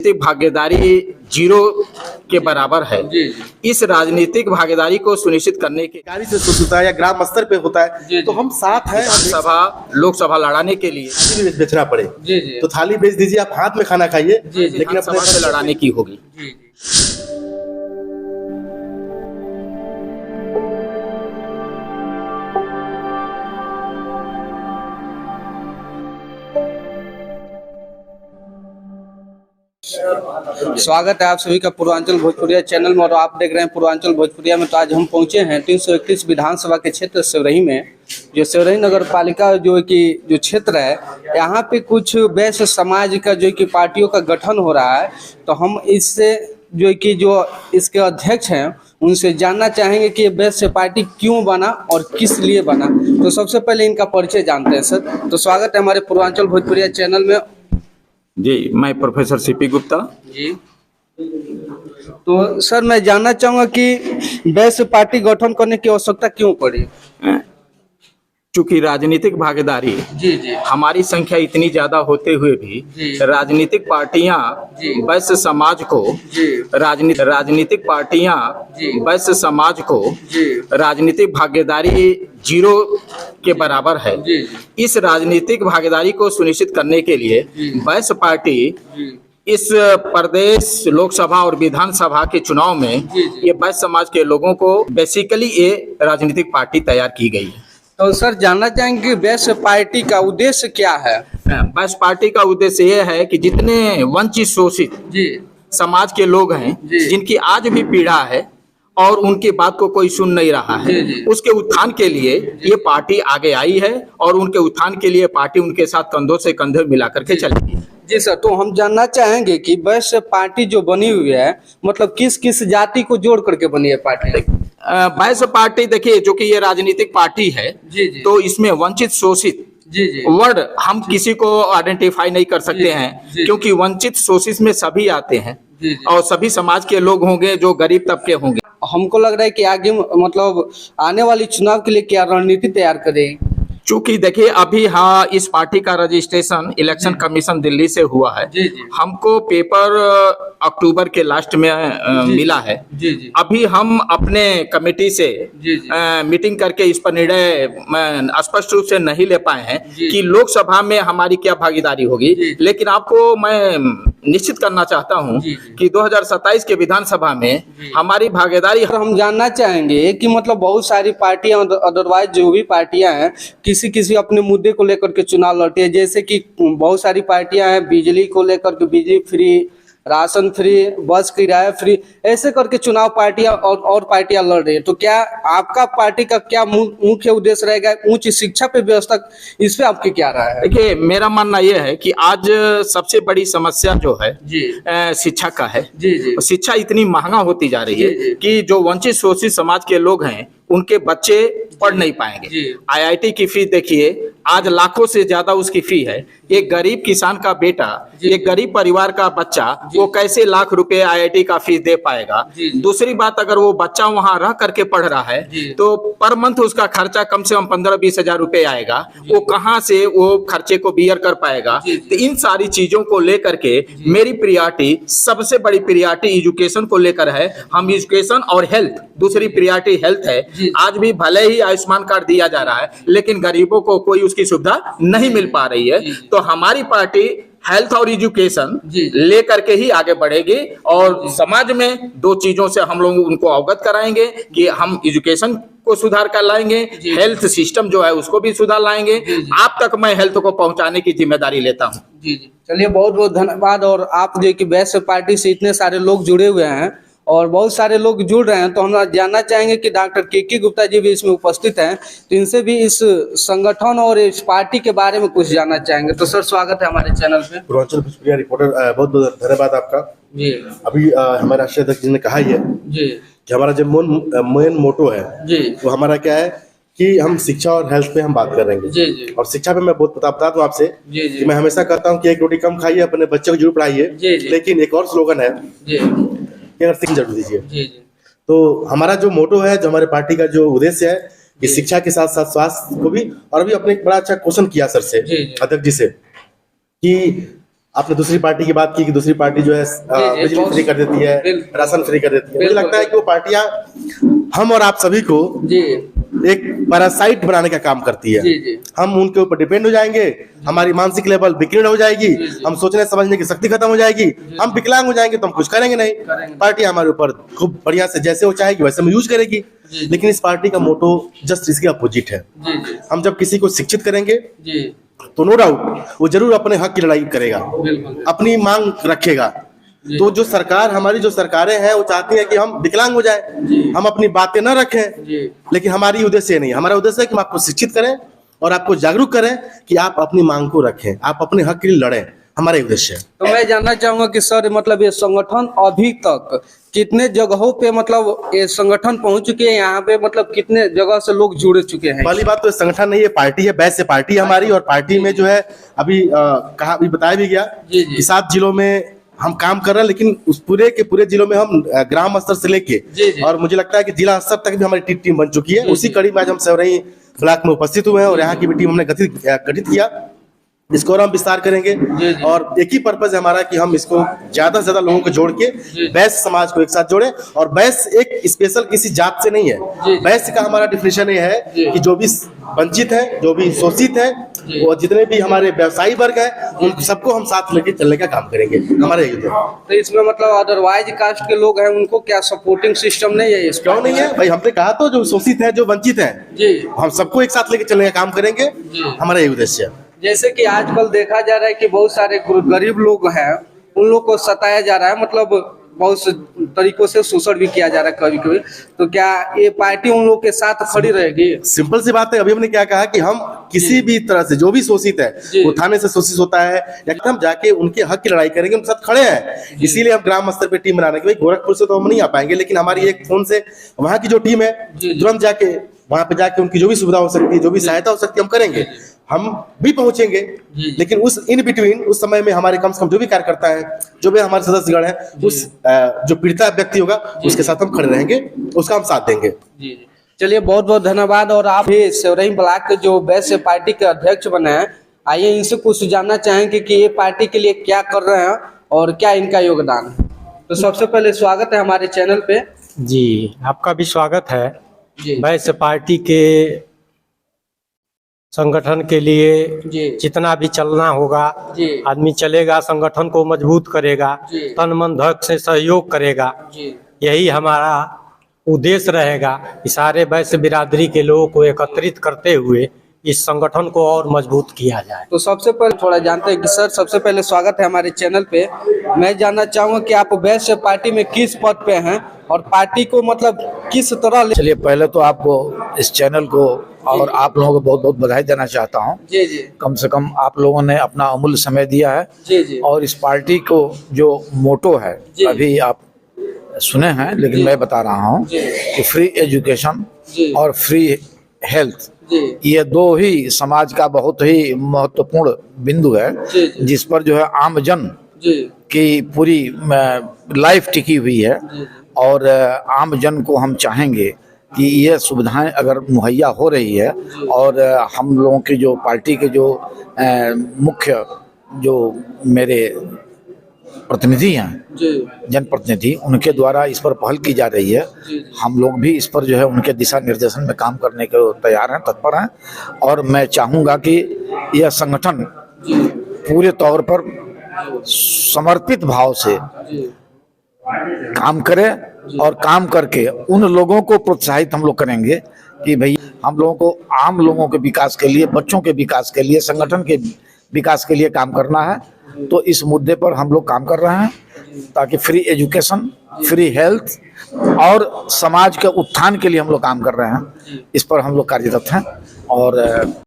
भागीदारी जीरो के बराबर है। इस राजनीतिक भागीदारी को सुनिश्चित करने के कार्य से होता है या ग्राम स्तर पे होता है तो हम साथ हैं। सभा लोकसभा लड़ाने के लिए थाली बेचना पड़े तो थाली बेच दीजिए, आप हाथ में खाना खाइए, लेकिन अपने सभा से लड़ाने की होगी। स्वागत है आप सभी का पूर्वांचल भोजपुरिया चैनल में, और आप देख रहे हैं पूर्वांचल भोजपुरिया में। तो आज हम पहुंचे हैं 331 विधानसभा के क्षेत्र सेवरही में, जो सेवरही नगर पालिका जो क्षेत्र है, यहाँ पे कुछ वैश्य समाज का जो कि पार्टियों का गठन हो रहा है। तो हम इससे जो इसके अध्यक्ष हैं उनसे जानना चाहेंगे कि वैश्य पार्टी क्यों बना और किस लिए बना। तो सबसे पहले इनका परिचय जानते हैं। सर, तो स्वागत है हमारे पूर्वांचल भोजपुरिया चैनल में। जी, मैं प्रोफेसर सीपी गुप्ता जी। तो सर, मैं जानना चाहूंगा कि वैश्य पार्टी गठन करने की आवश्यकता क्यों पड़ी? चूंकि राजनीतिक भागीदारी हमारी संख्या इतनी ज्यादा होते हुए भी राजनीतिक पार्टियां वैश्य समाज को राजनीतिक पार्टियां वैश्य समाज को राजनीतिक भागीदारी जीरो के बराबर है। इस राजनीतिक भागीदारी को सुनिश्चित करने के लिए वैश्य पार्टी इस प्रदेश लोकसभा और विधानसभा के चुनाव में ये वैश्य समाज के लोगों को बेसिकली ये राजनीतिक पार्टी तैयार की गई है। तो सर, जानना चाहेंगे कि वैश्य पार्टी का उद्देश्य क्या है? वैश्य पार्टी का उद्देश्य ये है कि जितने वंचित शोषित समाज के लोग हैं, जिनकी आज भी पीड़ा है और उनकी बात को कोई सुन नहीं रहा है, उसके उत्थान के लिए ये पार्टी आगे आई है और उनके उत्थान के लिए पार्टी उनके साथ कंधों से कंधे मिला करके चलेगी। जी सर, तो हम जानना चाहेंगे कि वैश्य पार्टी जो बनी हुई है, मतलब किस किस जाति को जोड़ करके बनी है पार्टी? वैश्य पार्टी देखिए, जो कि ये राजनीतिक पार्टी है, तो इसमें वंचित शोषित वर्ड हम किसी को आइडेंटिफाई नहीं कर सकते हैं, क्योंकि वंचित शोषित में सभी आते हैं और सभी समाज के लोग होंगे जो गरीब तबके होंगे। हमको लग रहा है कि आगे मतलब आने वाली चुनाव के लिए क्या रणनीति तैयार करेगी? चूंकि देखिए अभी इस पार्टी का रजिस्ट्रेशन इलेक्शन कमीशन दिल्ली से हुआ है। हमको पेपर अक्टूबर के लास्ट में मिला है। अभी हम अपने कमेटी से मीटिंग करके इस पर निर्णय स्पष्ट रूप से नहीं ले पाए हैं कि लोकसभा में हमारी क्या भागीदारी होगी, लेकिन आपको मैं निश्चित करना चाहता हूं कि 2027 के विधानसभा में हमारी भागीदारी। हम जानना चाहेंगे कि मतलब बहुत सारी पार्टियां, अदरवाइज जो भी पार्टियां हैं, किसी अपने मुद्दे को लेकर के चुनाव लड़ती है। जैसे कि बहुत सारी पार्टियां हैं बिजली को लेकर के, बिजली फ्री, राशन फ्री, बस किराया फ्री, ऐसे करके चुनाव पार्टियां और पार्टियां लड़ रही है। तो क्या आपका पार्टी का क्या मुख्य उद्देश्य रहेगा? उच्च शिक्षा पे व्यवस्था, इस पे आपकी क्या राय है? देखिए, मेरा मानना यह है कि आज सबसे बड़ी समस्या जो है शिक्षा का है। शिक्षा इतनी महंगा होती जा रही है कि जो वंचित शोषित समाज के लोग हैं उनके बच्चे पढ़ नहीं पाएंगे। आईआईटी की फीस देखिए, आज लाखों से ज्यादा उसकी फी है। एक गरीब किसान का बेटा, एक गरीब परिवार का बच्चा, वो कैसे लाख रुपए आईआईटी का फीस दे पाएगा? दूसरी बात, अगर वो बच्चा वहां रह करके पढ़ रहा है तो पर मंथ उसका खर्चा कम से कम 15-20 हजार रुपए आएगा। वो कहाँ से वो खर्चे को बियर कर पाएगा? तो इन सारी चीजों को लेकर के मेरी प्रियॉरिटी, सबसे बड़ी प्रियॉरिटी एजुकेशन को लेकर है। हम एजुकेशन और हेल्थ, दूसरी प्रियॉरिटी हेल्थ है। आज भी भले ही आयुष्मान कार्ड दिया जा रहा है, लेकिन गरीबों को कोई उसकी सुविधा नहीं मिल पा रही है। तो हमारी पार्टी हेल्थ और एजुकेशन लेकर के ही आगे बढ़ेगी और समाज में दो चीजों से हम लोग उनको अवगत कराएंगे कि हम एजुकेशन को सुधार कर लाएंगे, हेल्थ सिस्टम जो है उसको भी सुधार लाएंगे। आप तक मैं हेल्थ को पहुंचाने की जिम्मेदारी लेता हूं। जी, चलिए, बहुत बहुत धन्यवाद। और आप जो कि वैश्य पार्टी से इतने सारे लोग जुड़े हुए हैं और बहुत सारे लोग जुड़ रहे हैं, तो हम जानना चाहेंगे कि डॉक्टर के गुप्ता जी भी इसमें उपस्थित हैं, तो इनसे भी इस संगठन और इस पार्टी के बारे में कुछ जानना चाहेंगे। तो सर, स्वागत है हमारे चैनल पे। पूर्वांचल भोजपुरिया रिपोर्टर, बहुत बहुत धन्यवाद आपका जी। अभी हमारे राष्ट्रीय अध्यक्ष जी ने कहा है जी कि हमारा जो मेन मोटो है जी, वो हमारा क्या है कि हम शिक्षा और हेल्थ पे हम बात कर रहे हैं जी। और शिक्षा पे मैं बहुत बता दूं आपसे कि मैं हमेशा कहता हूं कि एक रोटी कम खाइए, अपने बच्चे को जरूर पढ़ाइए, लेकिन एक और स्लोगन है शिक्षा जरूर दीजिए। तो हमारा जो मोटो है, जो हमारे पार्टी का जो उद्देश्य है कि शिक्षा के साथ साथ स्वास्थ्य को भी। और अभी अपने एक बड़ा अच्छा क्वेश्चन किया सर से, अध्यक्ष जी से, कि आपने दूसरी पार्टी की बात की कि दूसरी पार्टी जो है बिजली फ्री कर देती है, राशन फ्री कर देती है। मुझे लगता है कि वो पार्टियां हम और आप सभी को एक पैरासाइट बनाने का काम करती है। हम उनके ऊपर डिपेंड हो जाएंगे, हमारी मानसिक लेवल विकीर्ण हो जाएगी, हम सोचने समझने की शक्ति खत्म हो जाएगी, हम विकलांग हो जाएंगे तो हम कुछ करेंगे नहीं। पार्टी हमारे ऊपर खूब बढ़िया से जैसे वो चाहेगी वैसे हम यूज करेगी। लेकिन इस पार्टी का मोटो जस्ट इसके अपोजिट है। हम जब किसी को शिक्षित करेंगे तो नो डाउट वो जरूर अपने हक की लड़ाई करेगा, अपनी मांग रखेगा। तो जो सरकार हमारी जो सरकारें हैं वो चाहती है कि हम विकलांग हो जाए, हम अपनी बातें न रखें। लेकिन हमारी उद्देश्य नहीं, हमारा उद्देश्य है कि हम आपको शिक्षित करें और आपको जागरूक करें कि आप अपनी मांग को रखें, आप अपने हक के लिए लड़ें। हमारा उद्देश्य है। तो मैं जानना चाहूंगा कि सर मतलब ये संगठन अभी तक कितने जगहों पे मतलब ये संगठन पहुंच चुके हैं, यहाँ पे मतलब कितने जगह से लोग जुड़ चुके हैं? पहली बात तो संगठन नहीं है, पार्टी है, बैच से पार्टी है हमारी। और पार्टी में जो है अभी कहा अभी बताया भी गया कि 7 जिलों में हम काम कर रहे हैं। लेकिन उस पूरे के पूरे जिलों में हम ग्राम स्तर से लेके और मुझे लगता है कि जिला स्तर तक भी हमारी टीम बन चुकी है। उसी कड़ी में आज हम सेवरही ब्लॉक में उपस्थित हुए हैं और यहाँ की भी टीम हमने गठित किया। इसको और हम विस्तार करेंगे और एक ही पर्पज है हमारा कि हम इसको ज्यादा से ज्यादा लोगों को जोड़ के बैश्य समाज को एक साथ जोड़े। और बैश्य एक स्पेशल किसी जात से नहीं है। बैश्य का हमारा डिफिनेशन ये है कि जो भी वंचित है, जो भी शोषित है, और जितने भी हमारे व्यवसायी वर्ग है उन सबको हम साथ लेके चलने का काम करेंगे। हमारे ये तो इसमें मतलब अदरवाइज कास्ट के लोग हैं उनको क्या सपोर्टिंग सिस्टम नहीं है? क्यों नहीं है भाई, हमने कहा तो जो शोषित है, जो वंचित है, हम सबको एक साथ लेके चलने का काम करेंगे। हमारा ये उद्देश्य है। जैसे कि आजकल देखा जा रहा है कि बहुत सारे गरीब लोग हैं, उन लोग को सताया जा रहा है, मतलब बहुत से तरीकों से शोषण भी किया जा रहा है कभी कभी। तो क्या ये पार्टी उन लोग के साथ खड़ी रहेगी? सिंपल सी बात है। अभी हमने क्या कहा कि हम किसी भी तरह से जो भी शोषित है, वो थाने से शोषित होता है, या हम जाके उनके हक की लड़ाई करेंगे, उनके साथ खड़े हैं। इसीलिए हम ग्राम स्तर पे टीम बना रहे हैं। गोरखपुर से तो हम नहीं आ पाएंगे, लेकिन हमारी एक फोन से वहाँ की जो टीम है तुरंत जाके वहाँ पे जाके उनकी जो भी सुविधा हो सकती है, जो भी सहायता हो सकती है, हम करेंगे। हम भी पहुंचेंगे, लेकिन उस इन बिटवीन उस समय में हमारे कम से कम जो भी कार्यकर्ता है, जो भी हमारे सदस्यगण है, उस जो पीड़िता व्यक्ति होगा उसके साथ हम खड़े रहेंगे, उसका हम साथ देंगे। चलिए बहुत बहुत धन्यवाद। और आप भी सेवरही ब्लॉक के जो बैश्य पार्टी के अध्यक्ष बने हैं, आइए इनसे कुछ जानना चाहेंगे कि ये पार्टी के लिए क्या कर रहे हैं और क्या इनका योगदान है। तो सबसे पहले स्वागत है हमारे चैनल पे। जी, आपका भी स्वागत है। बैश्य पार्टी के संगठन के लिए जितना भी चलना होगा आदमी चलेगा, संगठन को मजबूत करेगा, तन मन धन से सहयोग करेगा। यही हमारा उद्देश्य रहेगा कि सारे बैश्य बिरादरी के लोगों को एकत्रित करते हुए इस संगठन को और मजबूत किया जाए। तो सबसे पहले थोड़ा जानते हैं कि सर, सबसे पहले स्वागत है हमारे चैनल पे। मैं जानना चाहूँगा कि आप बैश्य पार्टी में किस पद पे हैं और पार्टी को मतलब किस तरह। चलिए पहले तो आपको इस चैनल को और आप लोगों को बहुत बहुत बधाई देना चाहता हूँ। जी जी। कम से कम आप लोगों ने अपना अमूल्य समय दिया है। जी जी। और इस पार्टी को जो मोटो है अभी आप सुने हैं, लेकिन मैं बता रहा हूँ कि फ्री एजुकेशन और फ्री हेल्थ, ये दो ही समाज का बहुत ही महत्वपूर्ण बिंदु है, जिस पर जो है आम जन की पूरी लाइफ टिकी हुई है। और आम जन को हम चाहेंगे कि ये सुविधाएं अगर मुहैया हो रही है और हम लोगों की जो पार्टी के जो मुख्य जो मेरे प्रतिनिधि हैं, जनप्रतिनिधि, उनके द्वारा इस पर पहल की जा रही है। हम लोग भी इस पर जो है उनके दिशा निर्देशन में काम करने को तैयार हैं, तत्पर हैं। और मैं चाहूँगा कि यह संगठन पूरे तौर पर समर्पित भाव से काम करे और काम करके उन लोगों को प्रोत्साहित हम लोग करेंगे कि भाई हम लोगों को आम लोगों के विकास के लिए, बच्चों के विकास के लिए, संगठन के विकास के लिए काम करना है। तो इस मुद्दे पर हम लोग काम कर रहे हैं ताकि फ्री एजुकेशन, फ्री हेल्थ और समाज के उत्थान के लिए हम लोग काम कर रहे हैं। इस पर हम लोग कार्यरत हैं। और